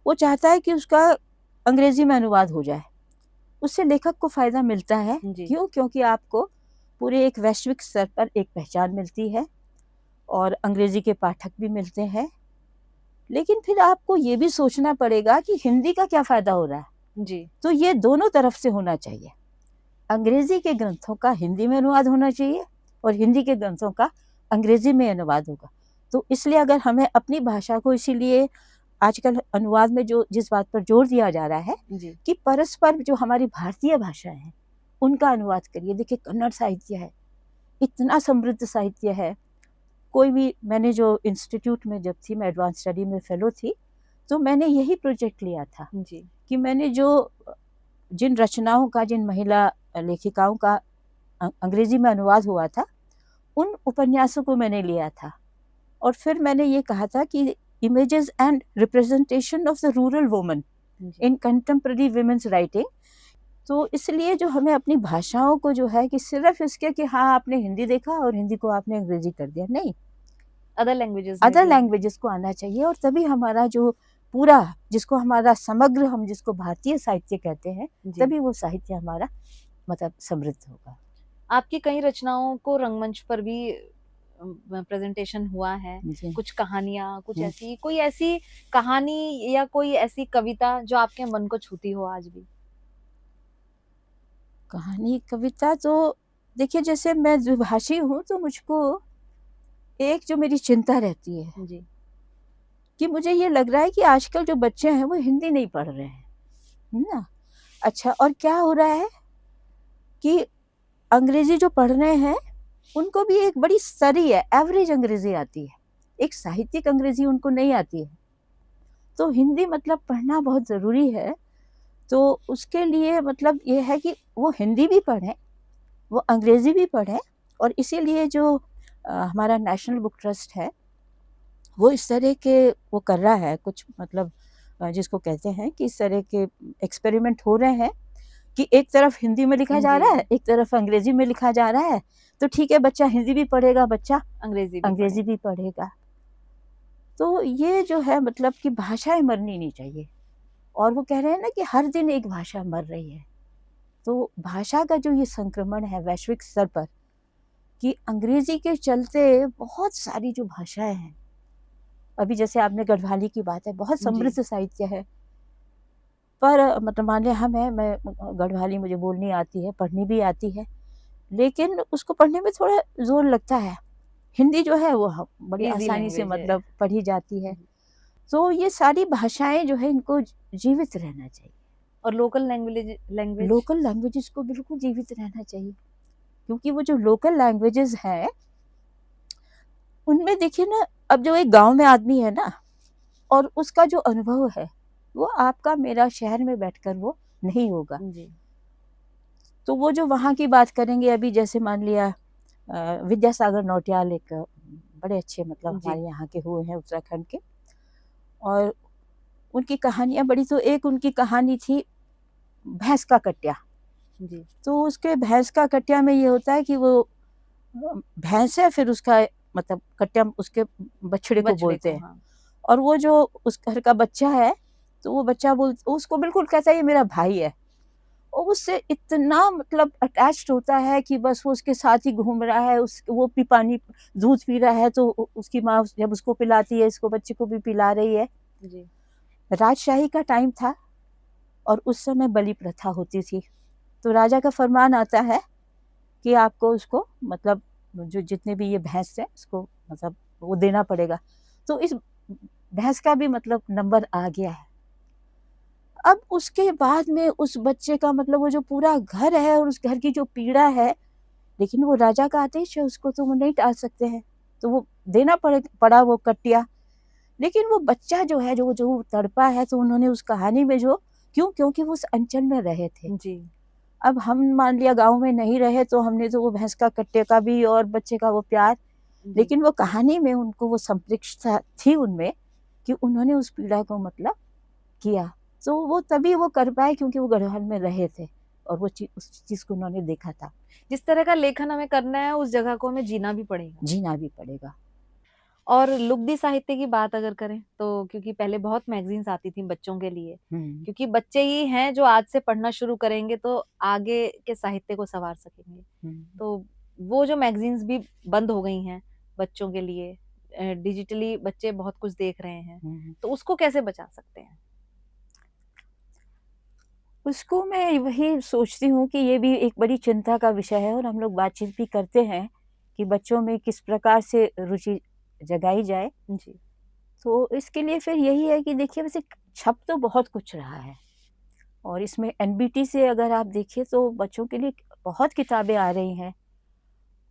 Speaker 1: वो चाहता है कि उसका अंग्रेजी में अनुवाद हो जाए, उससे लेखक को फायदा मिलता है। क्यों? क्योंकि आपको पूरे एक वैश्विक स्तर पर एक पहचान मिलती है और अंग्रेजी के पाठक भी मिलते हैं। लेकिन फिर आपको ये भी सोचना पड़ेगा कि हिंदी का क्या फायदा हो रहा है।
Speaker 2: जी
Speaker 1: तो ये दोनों तरफ से होना चाहिए, अंग्रेजी के ग्रंथों का हिंदी में अनुवाद होना चाहिए और हिंदी के ग्रंथों का अंग्रेजी में अनुवाद होगा। तो इसलिए अगर हमें अपनी भाषा को, इसीलिए आजकल अनुवाद में जो जिस बात पर जोर दिया जा रहा है कि परस्पर जो हमारी भारतीय भाषाएं हैं उनका अनुवाद करिए। देखिए कन्नड़ साहित्य है, इतना समृद्ध साहित्य है। कोई भी, मैंने जो इंस्टीट्यूट में जब थी, मैं एडवांस स्टडी में फेलो थी, तो मैंने यही प्रोजेक्ट लिया था कि मैंने जो जिन रचनाओं का, जिन महिला लेखिकाओं का अंग्रेजी में अनुवाद हुआ था, उन उपन्यासों को मैंने लिया था और फिर मैंने ये कहा था कि images and representation of the rural woman in contemporary women's writing. तो इसलिए जो हमें अपनी भाषाओं को जो है कि सिर्फ इसके कि हाँ आपने हिंदी देखा और हिंदी को आपने अंग्रेजी कर दिया, नहीं,
Speaker 2: अदर लैंग्वेजेस
Speaker 1: को आना चाहिए, और तभी हमारा जो पूरा, जिसको हमारा समग्र, हम जिसको भारतीय साहित्य कहते हैं, तभी वो साहित्य हमारा मतलब समृद्ध होगा।
Speaker 2: आपकी कई रचनाओं को रंगमंच पर भी प्रेजेंटेशन हुआ है, कुछ कहानियां, कुछ ऐसी, कोई ऐसी कहानी या कोई ऐसी कविता जो आपके मन को छूती हो आज भी?
Speaker 1: कहानी कविता तो देखिए, जैसे मैं द्विभाषी हूँ तो मुझको एक जो मेरी चिंता रहती है कि मुझे ये लग रहा है कि आजकल जो बच्चे हैं वो हिंदी नहीं पढ़ रहे हैं, है ना? अच्छा, और क्या हो रहा है कि अंग्रेजी जो पढ़ रहे हैं उनको भी एक बड़ी सरी है, एवरेज अंग्रेजी आती है, एक साहित्यिक अंग्रेजी उनको नहीं आती है। तो हिंदी मतलब पढ़ना बहुत ज़रूरी है। तो उसके लिए मतलब ये है कि वो हिंदी भी पढ़ें, वो अंग्रेज़ी भी पढ़ें, और इसीलिए जो हमारा नेशनल बुक ट्रस्ट है वो इस तरह के वो कर रहा है कुछ, मतलब जिसको कहते हैं कि इस तरह के एक्सपेरिमेंट हो रहे हैं कि एक तरफ हिंदी में लिखा जा
Speaker 2: जी।
Speaker 1: रहा है, एक तरफ अंग्रेजी में लिखा जा रहा है। तो ठीक है, बच्चा हिंदी भी पढ़ेगा, बच्चा
Speaker 2: अंग्रेजी भी
Speaker 1: अंग्रेजी
Speaker 2: पढ़ेगा।
Speaker 1: भी पढ़ेगा। तो ये जो है मतलब कि भाषाएं मरनी नहीं चाहिए। और वो कह रहे हैं ना कि हर दिन एक भाषा मर रही है। तो भाषा का जो ये संक्रमण है वैश्विक स्तर पर, कि अंग्रेजी के चलते बहुत सारी जो भाषाएं हैं, अभी जैसे आपने गढ़वाली की बात है, बहुत
Speaker 2: जी।
Speaker 1: समृद्ध साहित्य है, पर मतलब मान लिया हम हैं, मैं गढ़वाली मुझे बोलनी आती है, पढ़नी भी आती है, लेकिन उसको पढ़ने में थोड़ा जोर लगता है। हिंदी जो है वो बड़ी
Speaker 2: ईज़ी
Speaker 1: आसानी से
Speaker 2: लैंग्वेज है।
Speaker 1: मतलब पढ़ी जाती है। तो ये सारी भाषाएं जो है इनको जीवित रहना चाहिए।
Speaker 2: और लोकल लैंग्वेज
Speaker 1: लोकल लैंग्वेजेस को बिल्कुल जीवित रहना चाहिए, क्योंकि वो जो लोकल लैंग्वेजेस हैं उनमें देखिए ना, अब जो एक गांव में आदमी है ना, और उसका जो अनुभव है वो आपका मेरा शहर में बैठकर वो नहीं होगा।
Speaker 2: जी।
Speaker 1: तो वो जो वहाँ की बात करेंगे, अभी जैसे मान लिया विद्यासागर नौटियाल एक बड़े अच्छे मतलब
Speaker 2: जी।
Speaker 1: हमारे यहाँ के हुए हैं उत्तराखंड के, और उनकी कहानियाँ बड़ी, तो एक उनकी कहानी थी भैंस का कट्या।
Speaker 2: जी।
Speaker 1: तो उसके भैंस का कट्या में ये होता है कि वो भैंस है, फिर उसका मतलब कट्या उसके बछड़े को
Speaker 2: बछड़े
Speaker 1: बोलते
Speaker 2: को,
Speaker 1: हैं,
Speaker 2: हाँ।
Speaker 1: और वो जो उस घर का बच्चा है, तो वो बच्चा उसको बिल्कुल कहता है ये मेरा भाई है, और उससे इतना मतलब अटैच्ड होता है कि बस वो उसके साथ ही घूम रहा है, वो भी पानी दूध पी रहा है, तो उसकी माँ जब उसको पिलाती है, इसको बच्चे को भी पिला रही है।
Speaker 2: जी।
Speaker 1: राजशाही का टाइम था और उस समय बलि प्रथा होती थी। तो राजा का फरमान आता है कि आपको उसको मतलब जो जितने भी ये भैंस है उसको मतलब वो देना पड़ेगा। तो इस भैंस का भी मतलब नंबर आ गया है। अब उसके बाद में उस बच्चे का मतलब वो जो पूरा घर है और उस घर की जो पीड़ा है, लेकिन वो राजा का आदेश है, उसको तो वो नहीं टाल सकते हैं, तो वो देना पड़ा वो कट्टिया। लेकिन वो बच्चा जो है, जो जो तड़पा है, तो उन्होंने उस कहानी में जो क्योंकि वो उस अंचल में रहे थे।
Speaker 2: जी।
Speaker 1: अब हम मान लिया गाँव में नहीं रहे, तो हमने तो वो भैंस का कट्टे का भी और बच्चे का वो प्यार,
Speaker 2: जी।
Speaker 1: लेकिन वो कहानी में उनको वो संपृक्तता थी उनमें कि उन्होंने उस पीड़ा को मतलब किया। तो वो तभी वो कर पाए क्योंकि वो गढ़वाल में रहे थे और वो उस चीज़ को उन्होंने देखा था।
Speaker 2: जिस तरह का लेखन हमें करना है उस जगह को हमें जीना भी पड़ेगा।
Speaker 1: जीना भी पड़ेगा।
Speaker 2: और लुगदी साहित्य की बात अगर करें तो क्योंकि पहले बहुत मैगज़ीन्स आती थी बच्चों के लिए, क्योंकि बच्चे ही हैं जो आज से पढ़ना शुरू करेंगे तो आगे के साहित्य को सँवार सकेंगे। तो वो जो मैगज़ीन्स भी बंद हो गई हैं बच्चों के लिए, डिजिटली बच्चे बहुत कुछ देख रहे हैं, तो उसको कैसे बचा सकते हैं?
Speaker 1: उसको मैं वही सोचती हूँ कि ये भी एक बड़ी चिंता का विषय है, और हम लोग बातचीत भी करते हैं कि बच्चों में किस प्रकार से रुचि जगाई जाए।
Speaker 2: जी।
Speaker 1: तो इसके लिए फिर यही है कि देखिए, वैसे छप तो बहुत कुछ रहा है, और इसमें एनबीटी से अगर आप देखिए तो बच्चों के लिए बहुत किताबें आ रही हैं,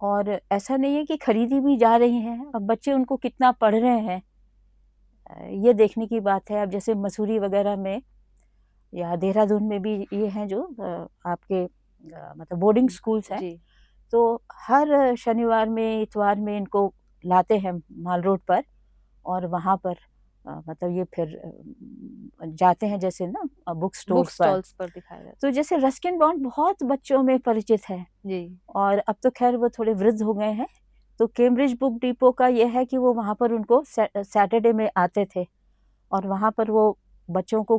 Speaker 1: और ऐसा नहीं है कि खरीदी भी जा रही हैं। अब बच्चे उनको कितना पढ़ रहे हैं, ये देखने की बात है। अब जैसे मसूरी वगैरह में या देहरादून में भी ये हैं जो आपके मतलब बोर्डिंग स्कूल्स हैं,
Speaker 2: जी।
Speaker 1: तो हर शनिवार में इतवार में इनको लाते हैं माल रोड पर, और वहाँ पर मतलब ये फिर जाते हैं जैसे ना बुक
Speaker 2: बुक
Speaker 1: स्टोर्स पर।
Speaker 2: स्टॉल्स पर दिखाया जाता
Speaker 1: तो जैसे रस्किन बॉन्ड बहुत बच्चों में परिचित है,
Speaker 2: है। जी।
Speaker 1: और अब तो खैर वो थोड़े वृद्ध हो गए हैं। तो कैम्ब्रिज बुक डिपो का ये है कि वो वहाँ पर उनको सैटरडे में आते थे, और वहाँ पर वो बच्चों को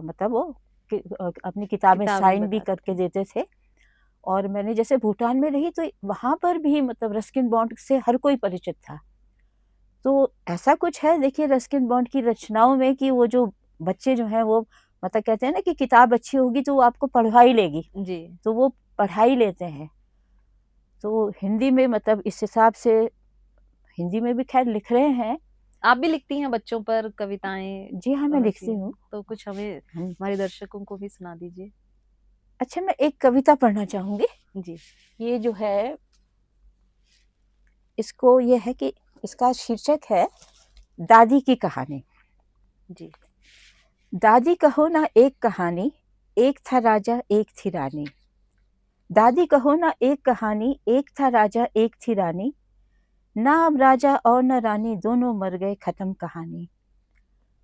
Speaker 1: मतलब वो अपनी किताबें
Speaker 2: किताबें
Speaker 1: साइन भी
Speaker 2: बताते
Speaker 1: करके
Speaker 2: थे।
Speaker 1: देते थे। और मैंने जैसे भूटान में रही तो वहाँ पर भी मतलब रस्किन बॉन्ड से हर कोई परिचित था। तो ऐसा कुछ है देखिए रस्किन बॉन्ड की रचनाओं में कि वो जो बच्चे जो हैं वो मतलब कहते हैं ना कि किताब अच्छी होगी तो वो आपको पढ़ा ही लेगी,
Speaker 2: जी।
Speaker 1: तो वो पढ़ा ही लेते हैं। तो हिंदी में मतलब इस हिसाब से हिंदी में भी खैर लिख रहे हैं,
Speaker 2: आप भी लिखती हैं बच्चों पर कविताएं?
Speaker 1: जी हाँ, मैं लिखती हूँ।
Speaker 2: तो कुछ हमें
Speaker 1: हाँ।
Speaker 2: हमारे दर्शकों को भी सुना दीजिए।
Speaker 1: अच्छा, मैं एक कविता पढ़ना चाहूँगी।
Speaker 2: जी।
Speaker 1: ये जो है, इसको ये है कि इसका शीर्षक है दादी की कहानी।
Speaker 2: जी।
Speaker 1: दादी कहो ना एक कहानी, एक था राजा एक थी रानी। दादी कहो ना एक कहानी, एक था राजा एक थी रानी। ना अब राजा और न रानी, दोनों मर गए, खत्म कहानी।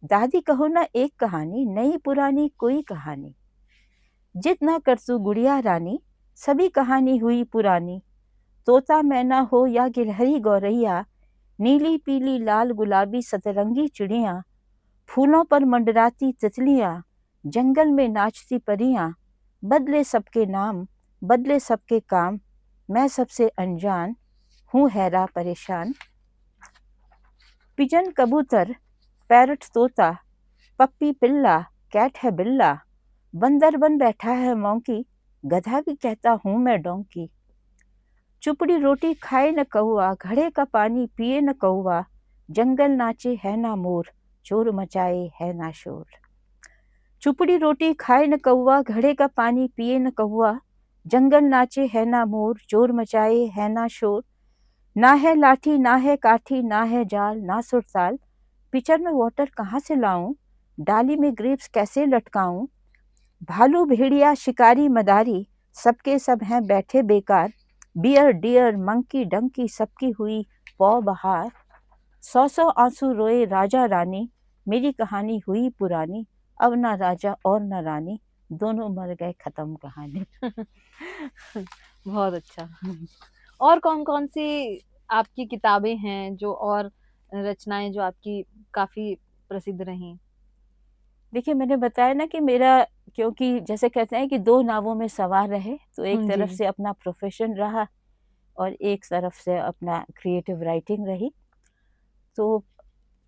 Speaker 1: दादी कहो ना एक कहानी, नई पुरानी कोई कहानी। जितना कर तू गुड़िया रानी, सभी कहानी हुई पुरानी। तोता मैना हो या गिलहरी गौरैया, नीली पीली लाल गुलाबी सतरंगी चिड़िया, फूलों पर मंडराती तितलियां, जंगल में नाचती परियां। बदले सबके नाम, बदले सबके काम, मैं सबसे अनजान हूँ हैरा परेशान। पिजन कबूतर, पैरट तोता, पप्पी पिल्ला, कैट है बिल्ला, बंदर बन बैठा है मौंकी, गधा भी कहता हूँ मैं डोंकी। चुपड़ी रोटी खाए न कौआ, घड़े का पानी पिए न कौआ, जंगल नाचे है ना मोर, चोर मचाए है ना शोर। चुपड़ी रोटी खाए न कौआ, घड़े का पानी पिए न कौआ, जंगल नाचे है ना मोर, चोर मचाए है ना शोर। ना है लाठी ना है काठी, ना है जाल ना सुरताल, पिचर में वाटर कहाँ से लाऊं, डाली में ग्रेप्स कैसे लटकाऊं। भालू भेड़िया शिकारी मदारी, सबके सब हैं बैठे बेकार। बियर डियर मंकी डंकी, सबकी हुई पौ बहार। 100 आंसू रोए राजा रानी, मेरी कहानी हुई पुरानी। अब ना राजा और ना रानी, दोनों मर गए, खत्म कहानी।
Speaker 2: बहुत अच्छा। और कौन-कौन सी आपकी किताबें हैं जो, और रचनाएँ जो आपकी काफ़ी प्रसिद्ध रहीं?
Speaker 1: देखिए, मैंने बताया ना कि मेरा, क्योंकि जैसे कहते हैं कि 2 नावों में सवार रहे, तो एक तरफ
Speaker 2: जी।
Speaker 1: से अपना प्रोफ़ेशन रहा और एक तरफ से अपना क्रिएटिव राइटिंग रही। तो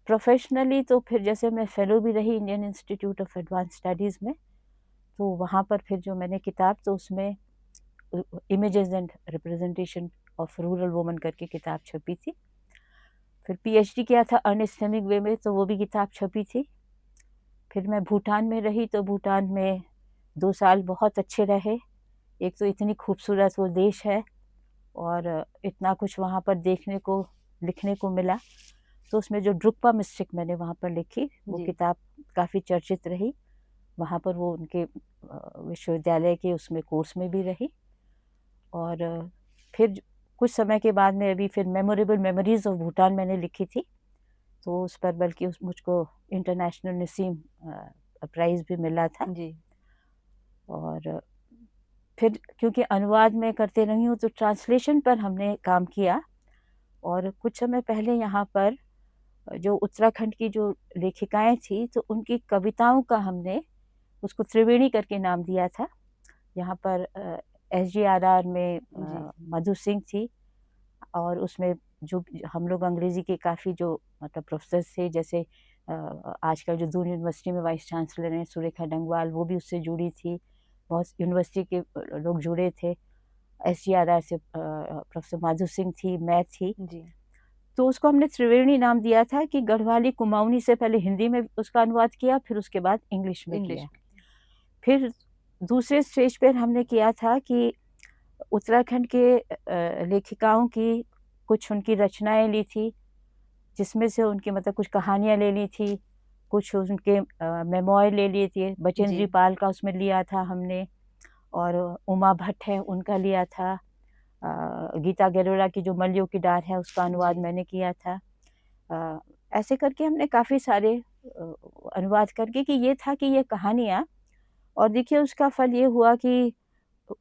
Speaker 1: प्रोफ़ेशनली तो फिर जैसे मैं फ़ेलो भी रही Indian institute of advance studies में, तो वहाँ पर फिर जो मैंने किताब, तो उसमें images and representation of rural woman करके किताब छपी थी। फिर पीएचडी किया था अनइस्लामिक वे में, तो वो भी किताब छपी थी। फिर मैं भूटान में रही, तो भूटान में 2 साल बहुत अच्छे रहे। एक तो इतनी खूबसूरत वो देश है और इतना कुछ वहाँ पर देखने को, लिखने को मिला। तो उसमें जो ड्रुक्पा मिस्टिक मैंने वहाँ पर लिखी, वो
Speaker 2: जी।
Speaker 1: किताब काफ़ी चर्चित रही। वहाँ पर वो उनके विश्वविद्यालय के उसमें कोर्स में भी रही। और फिर कुछ समय के बाद में अभी फिर मेमोरेबल मेमोरीज ऑफ भूटान मैंने लिखी थी, तो उस पर बल्कि मुझको इंटरनेशनल नसीम प्राइज़ भी मिला था।
Speaker 2: जी।
Speaker 1: और फिर क्योंकि अनुवाद मैं करते रही हूँ, तो ट्रांसलेशन पर हमने काम किया। और कुछ समय पहले यहाँ पर जो उत्तराखंड की जो लेखिकाएं थी, तो उनकी कविताओं का हमने उसको त्रिवेणी करके नाम दिया था। यहाँ पर SGRR में मधु सिंह थी, और उसमें जो हम लोग अंग्रेज़ी के काफ़ी जो मतलब प्रोफेसर थे, जैसे आजकल जो दून यूनिवर्सिटी में वाइस चांसलर हैं सुरेखा डंगवाल, वो भी उससे जुड़ी थी। बहुत यूनिवर्सिटी के लोग जुड़े थे। SGRR से प्रोफेसर माधु सिंह थी, मैं थी।
Speaker 2: जी।
Speaker 1: तो उसको हमने त्रिवेणी नाम दिया था कि गढ़वाली कुमाऊनी से पहले हिंदी में उसका अनुवाद किया, फिर उसके बाद इंग्लिश में किया। फिर दूसरे स्टेज पर हमने किया था कि उत्तराखंड के लेखिकाओं की कुछ उनकी रचनाएं ली थी, जिसमें से उनकी मतलब कुछ कहानियाँ ले ली थी, कुछ उनके मेमोयर ले लिए थे। बचेंद्री पाल का उसमें लिया था हमने, और उमा भट्ट है उनका लिया था। गीता गेरोरा की जो मल्लियों की डार है, उसका अनुवाद मैंने किया था। ऐसे करके हमने काफ़ी सारे अनुवाद करके, कि ये था कि ये कहानियाँ, और देखिए उसका फल ये हुआ कि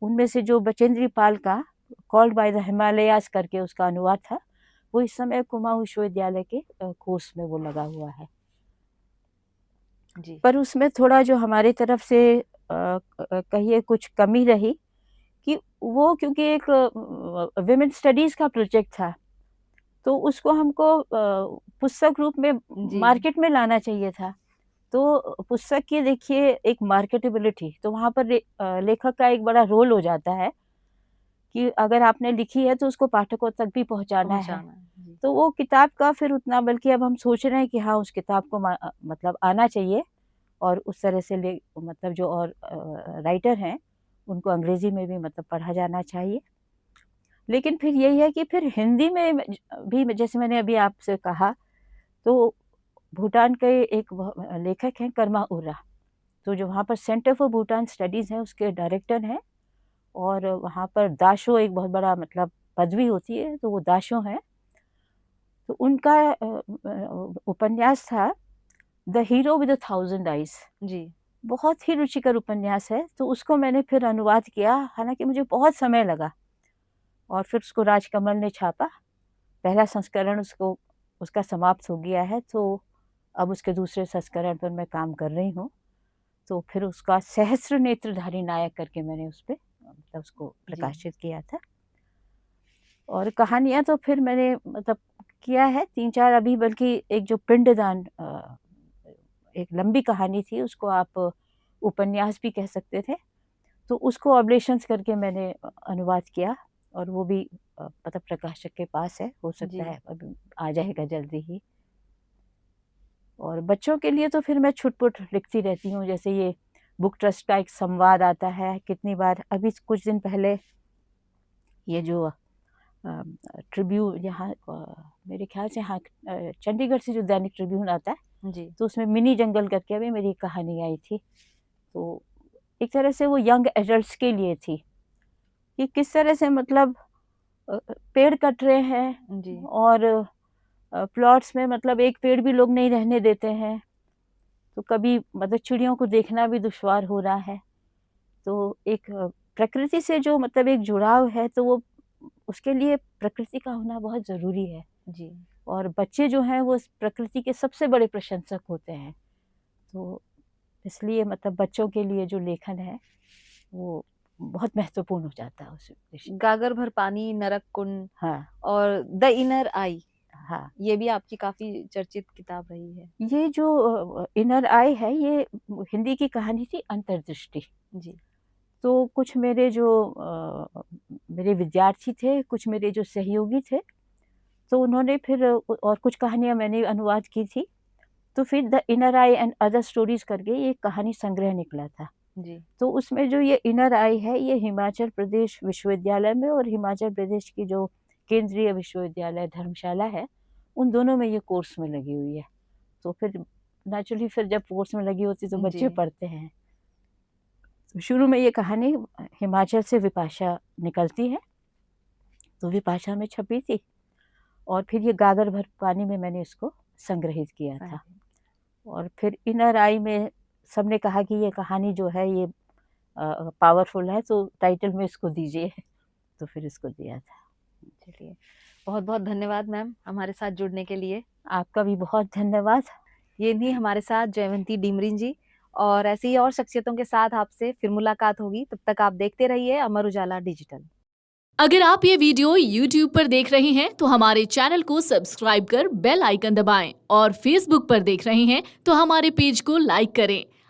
Speaker 1: उनमें से जो बचेंद्री पाल का कॉल्ड बाय द हिमालयाज़ करके उसका अनुवाद था, वो इस समय कुमाऊं विश्वविद्यालय के कोर्स में वो लगा हुआ है।
Speaker 2: जी।
Speaker 1: पर उसमें थोड़ा जो हमारी तरफ से कहिए कुछ कमी रही, कि वो क्योंकि एक विमेन स्टडीज़ का प्रोजेक्ट था, तो उसको हमको पुस्तक रूप में मार्केट में लाना चाहिए था। तो पुस्तक की देखिए एक मार्केटेबिलिटी, तो वहाँ पर लेखक का एक बड़ा रोल हो जाता है कि अगर आपने लिखी है तो उसको पाठकों तक भी पहुँचाना है।
Speaker 2: जी।
Speaker 1: तो वो किताब का फिर उतना, बल्कि अब हम सोच रहे हैं कि हाँ, उस किताब को मतलब आना चाहिए और उस तरह से मतलब जो और राइटर हैं, उनको अंग्रेज़ी में भी मतलब पढ़ा जाना चाहिए। लेकिन फिर यही है कि फिर हिंदी में भी जैसे मैंने अभी आपसे कहा, तो भूटान के एक लेखक हैं कर्मा उरा, तो जो वहाँ पर सेंटर फॉर भूटान स्टडीज़ है उसके डायरेक्टर हैं, और वहाँ पर दाशो एक बहुत बड़ा मतलब पदवी होती है, तो वो दाशो हैं। तो उनका उपन्यास था the hero with a thousand eyes.
Speaker 2: जी।
Speaker 1: बहुत ही रुचिकर उपन्यास है, तो उसको मैंने फिर अनुवाद किया, हालाँकि मुझे बहुत समय लगा, और फिर उसको राजकमल ने छापा। पहला संस्करण उसका समाप्त हो गया है, तो अब उसके दूसरे संस्करण पर मैं काम कर रही हूँ। तो फिर उसका सहस्र नेत्रधारी नायक करके मैंने उसपे मतलब उसको
Speaker 2: जी।
Speaker 1: प्रकाशित किया था। और कहानियाँ तो फिर मैंने मतलब किया है 3-4 अभी, बल्कि एक जो पिंडदान एक लंबी कहानी थी, उसको आप उपन्यास भी कह सकते थे। तो उसको ऑब्लेशंस करके मैंने अनुवाद किया, और वो भी मतलब प्रकाशक के पास है, हो सकता
Speaker 2: जी।
Speaker 1: है अभी आ जाएगा जल्दी ही। और बच्चों के लिए तो फिर मैं छुट-पुट लिखती रहती हूँ, जैसे ये बुक ट्रस्ट का एक संवाद आता है, कितनी बार अभी कुछ दिन पहले ये जो ट्रिब्यून यहाँ मेरे ख़्याल से हाँ चंडीगढ़ से जो दैनिक ट्रिब्यून आता है,
Speaker 2: जी।
Speaker 1: तो उसमें मिनी जंगल करके अभी मेरी एक कहानी आई थी। तो एक तरह से वो यंग एडल्ट्स के लिए थी, कि किस तरह से मतलब पेड़ कट रहे हैं,
Speaker 2: जी।
Speaker 1: और प्लॉट्स में मतलब एक पेड़ भी लोग नहीं रहने देते हैं, तो कभी मतलब चिड़ियों को देखना भी दुश्वार हो रहा है। तो एक प्रकृति से जो मतलब एक जुड़ाव है, तो वो उसके लिए प्रकृति का होना बहुत ज़रूरी है।
Speaker 2: जी।
Speaker 1: और बच्चे जो हैं वो इस प्रकृति के सबसे बड़े प्रशंसक होते हैं। तो इसलिए मतलब बच्चों के लिए जो लेखन है, वो बहुत महत्वपूर्ण हो जाता है उस विषय।
Speaker 2: गागर भर पानी, नरक कुंड
Speaker 1: हाँ,
Speaker 2: और द इनर आई,
Speaker 1: हाँ।
Speaker 2: ये भी आपकी काफ़ी चर्चित किताब रही है।
Speaker 1: ये जो इनर आई है, ये हिंदी की कहानी थी अंतर्दृष्टि।
Speaker 2: जी।
Speaker 1: तो कुछ मेरे जो मेरे विद्यार्थी थे, कुछ मेरे जो सहयोगी थे, तो उन्होंने फिर और कुछ कहानियाँ मैंने अनुवाद की थी। तो फिर the inner I and other stories करके ये कहानी संग्रह निकला था।
Speaker 2: जी।
Speaker 1: तो उसमें जो ये इनर आई है, ये हिमाचल प्रदेश विश्वविद्यालय में और हिमाचल प्रदेश की जो केंद्रीय विश्वविद्यालय धर्मशाला है, उन दोनों में ये कोर्स में लगी हुई है। तो फिर नेचुरली फिर जब कोर्स में लगी होती तो बच्चे
Speaker 2: जी।
Speaker 1: पढ़ते हैं। तो शुरू में ये कहानी हिमाचल से विपाशा निकलती है, तो विपाशा में छपी थी, और फिर ये गागर भर पानी में मैंने इसको संग्रहित किया था। और फिर इनर आई में सबने कहा कि ये कहानी जो है ये पावरफुल है, तो टाइटल में इसको दीजिए, तो फिर इसको दिया था।
Speaker 2: चलिए, बहुत-बहुत धन्यवाद मैम हमारे साथ जुड़ने के लिए।
Speaker 1: आपका भी बहुत धन्यवाद।
Speaker 2: ये थी हमारे साथ जयवंती डीमरीन जी, और ऐसे ही और शख्सियतों के साथ आपसे फिर मुलाकात होगी। तब तक आप देखते रहिए अमर उजाला डिजिटल।
Speaker 3: अगर आप ये वीडियो YouTube पर देख रहे हैं तो हमारे चैनल को सब्सक्राइब कर बेल आइकन दबाएं, और Facebook पर देख रहे हैं तो हमारे पेज को लाइक करें।